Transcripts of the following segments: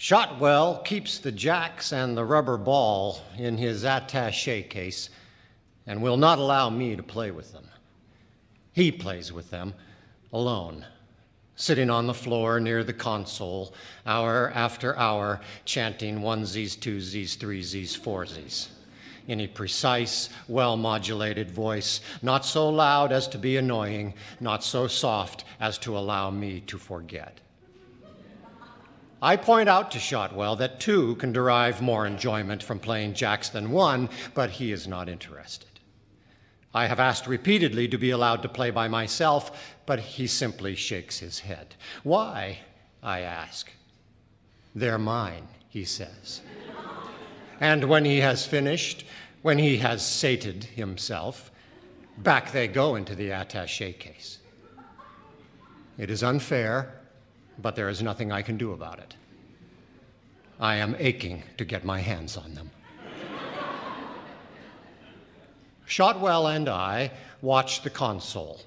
Shotwell keeps the jacks and the rubber ball in his attaché case and will not allow me to play with them. He plays with them alone, sitting on the floor near the console, hour after hour, chanting onesies, twosies, threesies, foursies, in a precise, well-modulated voice, not so loud as to be annoying, not so soft as to allow me to forget. I point out to Shotwell that two can derive more enjoyment from playing jacks than one, but he is not interested. I have asked repeatedly to be allowed to play by myself, but he simply shakes his head. Why? I ask. They're mine, he says. And when he has finished, when he has sated himself, back they go into the attaché case. It is unfair, but there is nothing I can do about it. I am aching to get my hands on them. Shotwell and I watch the console.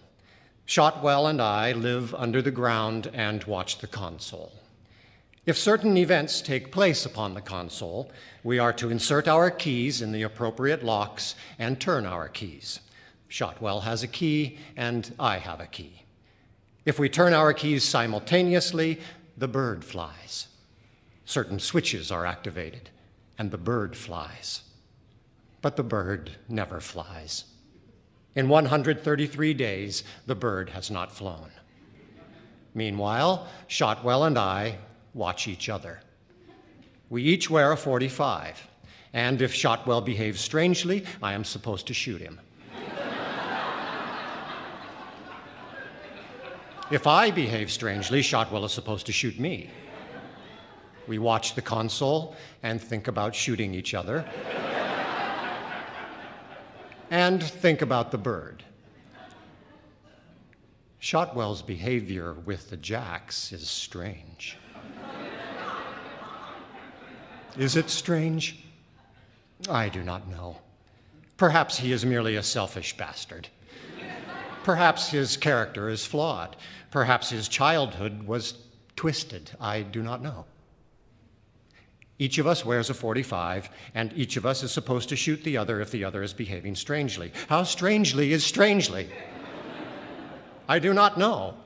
Shotwell and I live under the ground and watch the console. If certain events take place upon the console, we are to insert our keys in the appropriate locks and turn our keys. Shotwell has a key and I have a key. If we turn our keys simultaneously, the bird flies. Certain switches are activated, and the bird flies. But the bird never flies. In 133 days, the bird has not flown. Meanwhile, Shotwell and I watch each other. We each wear a .45, and if Shotwell behaves strangely, I am supposed to shoot him. If I behave strangely, Shotwell is supposed to shoot me. We watch the console and think about shooting each other and think about the bird. Shotwell's behavior with the jacks is strange. Is it strange? I do not know. Perhaps he is merely a selfish bastard. Perhaps his character is flawed. Perhaps his childhood was twisted. I do not know. Each of us wears a .45, and each of us is supposed to shoot the other if the other is behaving strangely. How strangely is strangely? I do not know.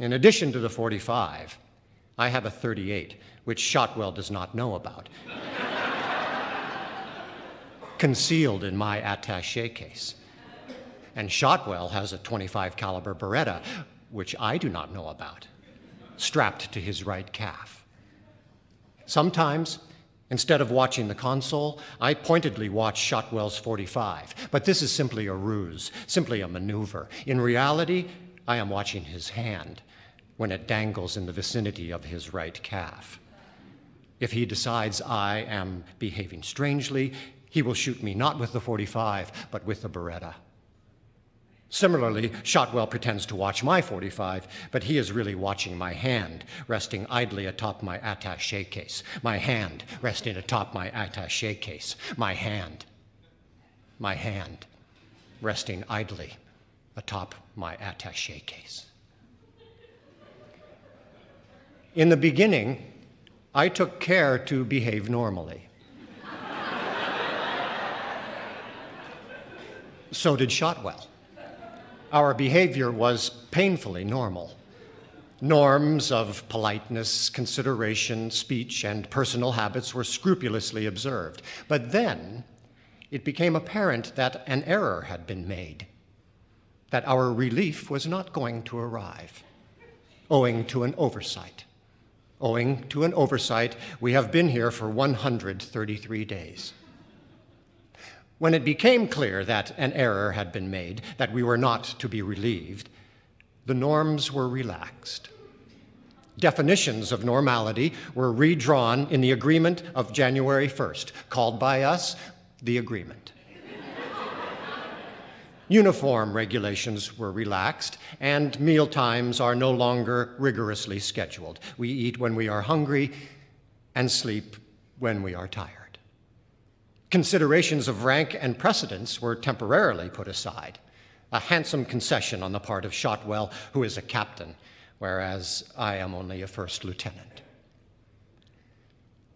In addition to the .45, I have a .38, which Shotwell does not know about, concealed in my attaché case. And Shotwell has a .25 caliber Beretta, which I do not know about, strapped to his right calf. Sometimes, instead of watching the console, I pointedly watch Shotwell's .45, but this is simply a ruse, simply a maneuver. In reality, I am watching his hand when it dangles in the vicinity of his right calf. If he decides I am behaving strangely, he will shoot me not with the .45, but with the Beretta. Similarly, Shotwell pretends to watch my .45, but he is really watching my hand, resting idly atop my attaché case. My hand resting atop my attaché case. My hand resting idly atop my attaché case. In the beginning, I took care to behave normally. So did Shotwell. Our behavior was painfully normal. Norms of politeness, consideration, speech, and personal habits were scrupulously observed. But then it became apparent that an error had been made, that our relief was not going to arrive, owing to an oversight. Owing to an oversight, we have been here for 133 days. When it became clear that an error had been made, that we were not to be relieved, the norms were relaxed. Definitions of normality were redrawn in the agreement of January 1st, called by us the agreement. Uniform regulations were relaxed, and meal times are no longer rigorously scheduled. We eat when we are hungry and sleep when we are tired. Considerations of rank and precedence were temporarily put aside, a handsome concession on the part of Shotwell, who is a captain, whereas I am only a first lieutenant.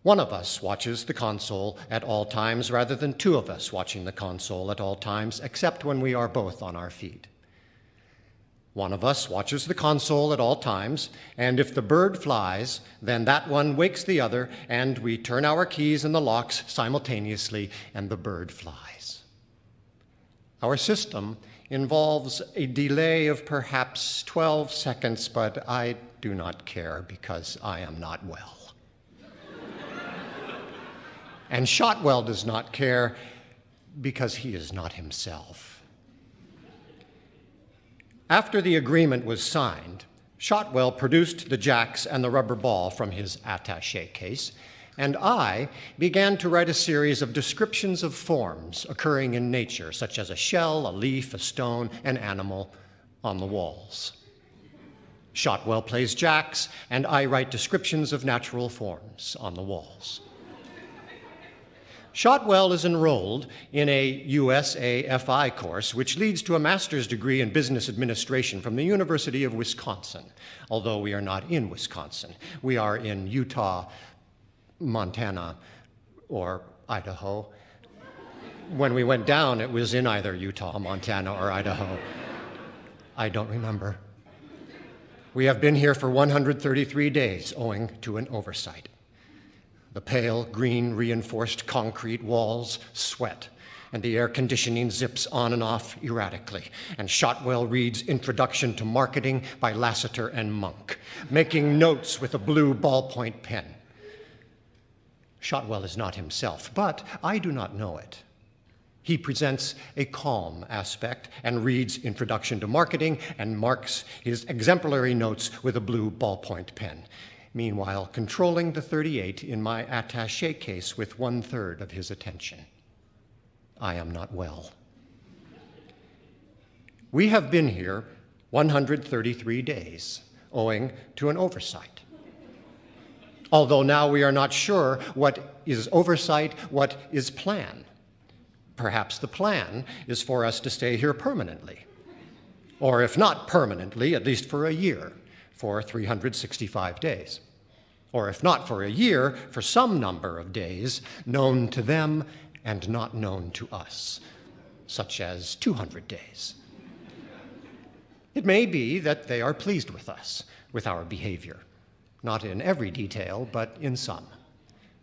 One of us watches the console at all times rather than two of us watching the console at all times, except when we are both on our feet. One of us watches the console at all times, and if the bird flies, then that one wakes the other, and we turn our keys in the locks simultaneously, and the bird flies. Our system involves a delay of perhaps 12 seconds, but I do not care because I am not well. And Shotwell does not care because he is not himself. After the agreement was signed, Shotwell produced the jacks and the rubber ball from his attaché case, and I began to write a series of descriptions of forms occurring in nature, such as a shell, a leaf, a stone, an animal, on the walls. Shotwell plays jacks, and I write descriptions of natural forms on the walls. Shotwell is enrolled in a USAFI course, which leads to a master's degree in business administration from the University of Wisconsin, although we are not in Wisconsin. We are in Utah, Montana, or Idaho. When we went down, it was in either Utah, Montana, or Idaho. I don't remember. We have been here for 133 days, owing to an oversight. The pale green reinforced concrete walls sweat, and the air conditioning zips on and off erratically. And Shotwell reads Introduction to Marketing by Lassiter and Monk, making notes with a blue ballpoint pen. Shotwell is not himself, but I do not know it. He presents a calm aspect and reads Introduction to Marketing and marks his exemplary notes with a blue ballpoint pen, meanwhile controlling the 38 in my attaché case with 1/3 of his attention. I am not well. We have been here 133 days, owing to an oversight. Although now we are not sure what is oversight, what is plan. Perhaps the plan is for us to stay here permanently, or if not permanently, at least for a year, for 365 days. Or if not for a year, for some number of days, known to them and not known to us, such as 200 days. It may be that they are pleased with us, with our behavior, not in every detail, but in some.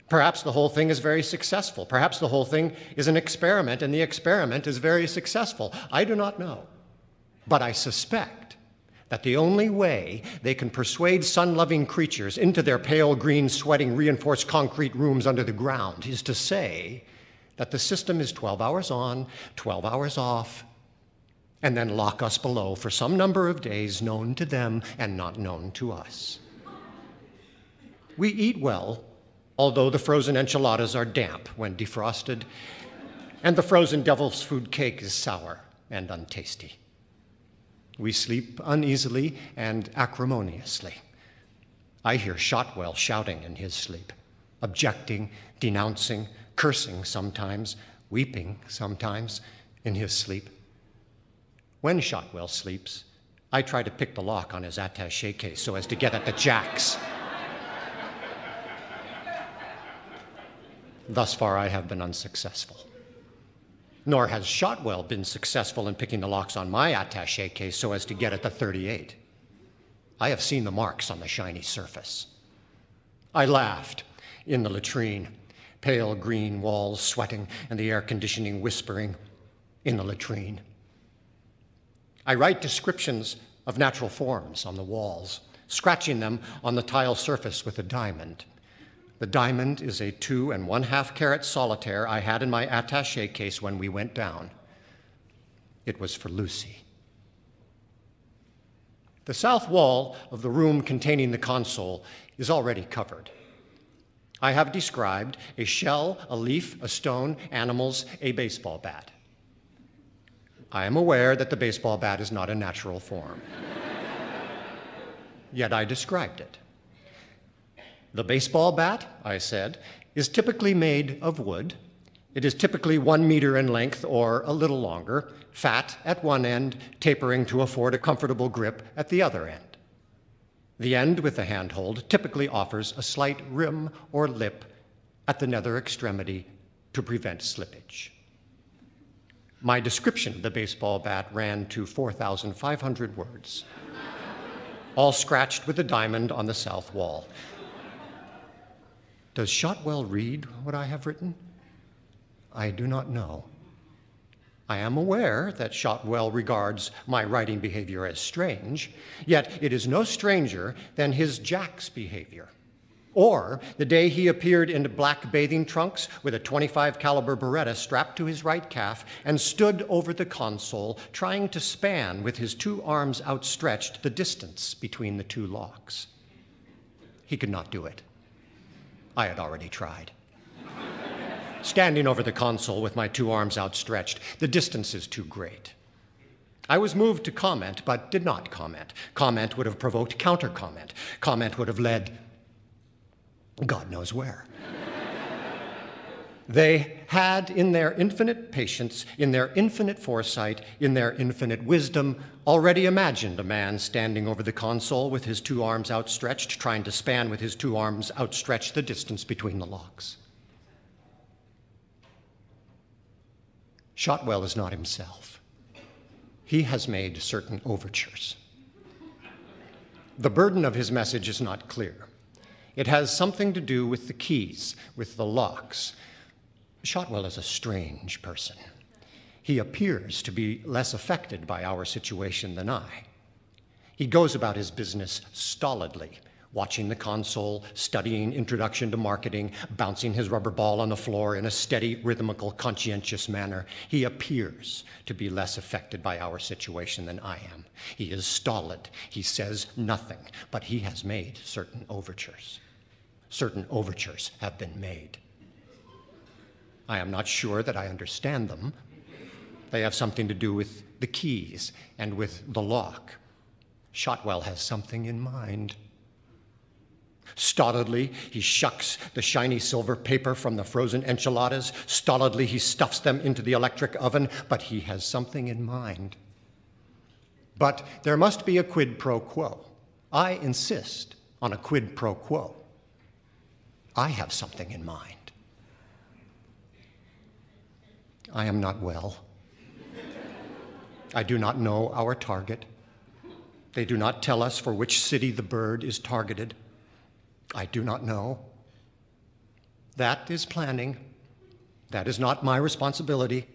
Perhaps the whole thing is very successful. Perhaps the whole thing is an experiment, and the experiment is very successful. I do not know. But I suspect that the only way they can persuade sun-loving creatures into their pale green, sweating, reinforced concrete rooms under the ground is to say that the system is 12 hours on, 12 hours off, and then lock us below for some number of days known to them and not known to us. We eat well, although the frozen enchiladas are damp when defrosted, and the frozen devil's food cake is sour and untasty. We sleep uneasily and acrimoniously. I hear Shotwell shouting in his sleep, objecting, denouncing, cursing sometimes, weeping sometimes in his sleep. When Shotwell sleeps, I try to pick the lock on his attaché case so as to get at the jacks. Thus far, I have been unsuccessful. Nor has Shotwell been successful in picking the locks on my attaché case so as to get at the 38. I have seen the marks on the shiny surface. I laughed in the latrine, pale green walls sweating and the air conditioning whispering in the latrine. I write descriptions of natural forms on the walls, scratching them on the tile surface with a diamond. The diamond is a 2 1/2 carat solitaire I had in my attaché case when we went down. It was for Lucy. The south wall of the room containing the console is already covered. I have described a shell, a leaf, a stone, animals, a baseball bat. I am aware that the baseball bat is not a natural form. Yet I described it. The baseball bat, I said, is typically made of wood. It is typically 1 meter in length or a little longer, fat at one end, tapering to afford a comfortable grip at the other end. The end with the handhold typically offers a slight rim or lip at the nether extremity to prevent slippage. My description of the baseball bat ran to 4,500 words, all scratched with a diamond on the south wall. Does Shotwell read what I have written? I do not know. I am aware that Shotwell regards my writing behavior as strange, yet it is no stranger than his Jack's behavior. Or the day he appeared in black bathing trunks with a .25 caliber Beretta strapped to his right calf and stood over the console, trying to span with his two arms outstretched the distance between the two locks. He could not do it. I had already tried. Standing over the console with my two arms outstretched, the distance is too great. I was moved to comment, but did not comment. Comment would have provoked counter-comment. Comment would have led God knows where. They had, in their infinite patience, in their infinite foresight, in their infinite wisdom, already imagined a man standing over the console with his two arms outstretched, trying to span with his two arms outstretched the distance between the locks. Shotwell is not himself. He has made certain overtures. The burden of his message is not clear. It has something to do with the keys, with the locks. Shotwell is a strange person. He appears to be less affected by our situation than I. He goes about his business stolidly, watching the console, studying Introduction to Marketing, bouncing his rubber ball on the floor in a steady, rhythmical, conscientious manner. He appears to be less affected by our situation than I am. He is stolid. He says nothing, but he has made certain overtures. Certain overtures have been made. I am not sure that I understand them. They have something to do with the keys and with the lock. Shotwell has something in mind. Stolidly, he shucks the shiny silver paper from the frozen enchiladas. Stolidly, he stuffs them into the electric oven, but he has something in mind. But there must be a quid pro quo. I insist on a quid pro quo. I have something in mind. I am not well. I do not know our target. They do not tell us for which city the bird is targeted. I do not know. That is planning. That is not my responsibility.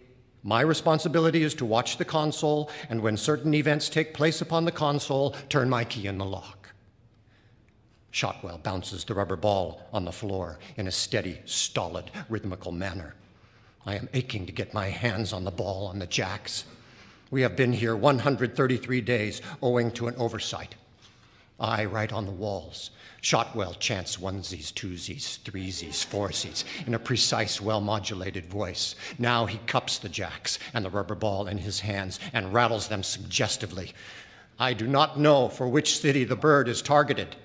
My responsibility is to watch the console, and when certain events take place upon the console, turn my key in the lock. Shotwell bounces the rubber ball on the floor in a steady, stolid, rhythmical manner. I am aching to get my hands on the ball on the jacks. We have been here 133 days owing to an oversight. I write on the walls. Shotwell chants onesies, twosies, threesies, foursies in a precise, well-modulated voice. Now he cups the jacks and the rubber ball in his hands and rattles them suggestively. I do not know for which city the bird is targeted.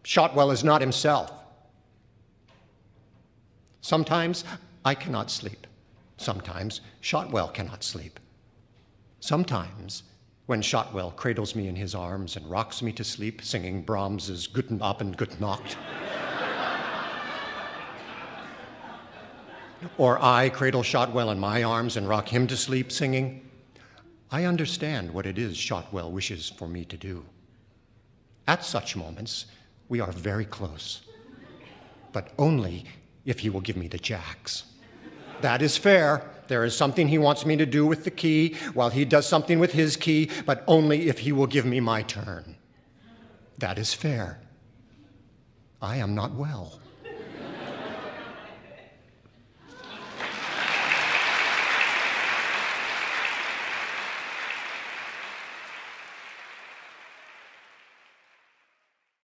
Shotwell is not himself. Sometimes I cannot sleep. Sometimes Shotwell cannot sleep. Sometimes, when Shotwell cradles me in his arms and rocks me to sleep, singing Brahms's Guten Abend, Gute Nacht, or I cradle Shotwell in my arms and rock him to sleep, singing, I understand what it is Shotwell wishes for me to do. At such moments, we are very close, but only if he will give me the jacks. That is fair. There is something he wants me to do with the key, while he does something with his key, but only if he will give me my turn. That is fair. I am not well.